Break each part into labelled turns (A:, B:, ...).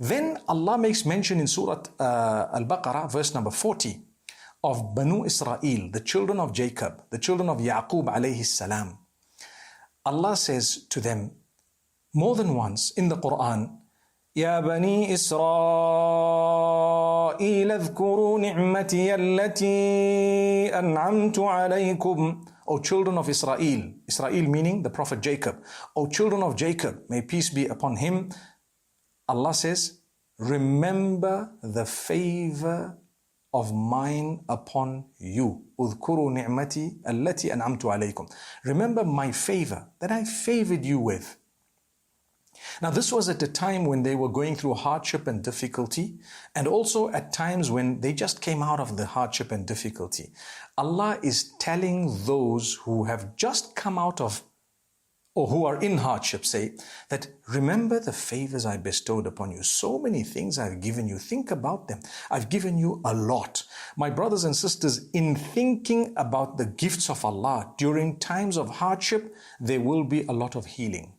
A: Then Allah makes mention in Surah Al-Baqarah, verse number 40, of Banu Israel, the children of Jacob, the children of Yaqub alayhi salam. Allah says to them more than once in the Quran, يا بني إسرائيل اذكروا نعمتي التي أنعمت عليكم. O children of Israel, Israel meaning the Prophet Jacob. O children of Jacob, may peace be upon him. Allah says, remember the favor of mine upon you. اذكروا نعمتي التي أنعمت عليكم. Remember my favor that I favored you with. Now this was at a time when they were going through hardship and difficulty, and also at times when they just came out of the hardship and difficulty. Allah is telling those who have just come out of, or who are in hardship, say, that remember the favors I bestowed upon you. So many things I've given you. Think about them. I've given you a lot. My brothers and sisters, in thinking about the gifts of Allah during times of hardship, there will be a lot of healing.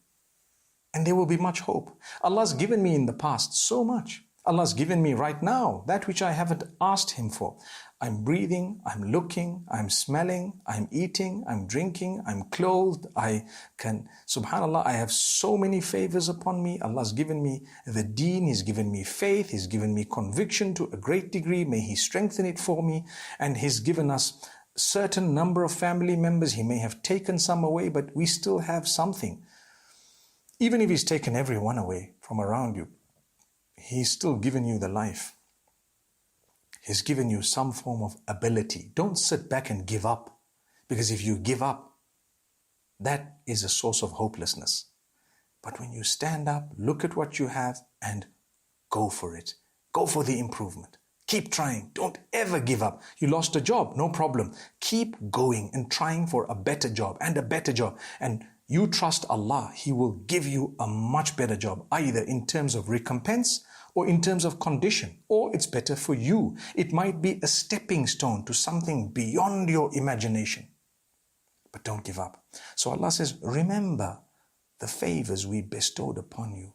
A: And there will be much hope. Allah's given me in the past so much. Allah's given me right now that which I haven't asked Him for. I'm breathing, I'm looking, I'm smelling, I'm eating, I'm drinking, I'm clothed, I can, subhanAllah, I have so many favors upon me. Allah's given me the deen, He's given me faith, He's given me conviction to a great degree. May He strengthen it for me. And He's given us certain number of family members. He may have taken some away, but we still have something. Even if He's taken everyone away from around you, He's still given you the life. He's given you some form of ability. Don't sit back and give up. Because if you give up, that is a source of hopelessness. But when you stand up, look at what you have and go for it. Go for the improvement. Keep trying. Don't ever give up. You lost a job, no problem. Keep going and trying for a better job and a better job. And you trust Allah, He will give you a much better job, either in terms of recompense or in terms of condition, or it's better for you. It might be a stepping stone to something beyond your imagination. But don't give up. So Allah says, remember the favors we bestowed upon you.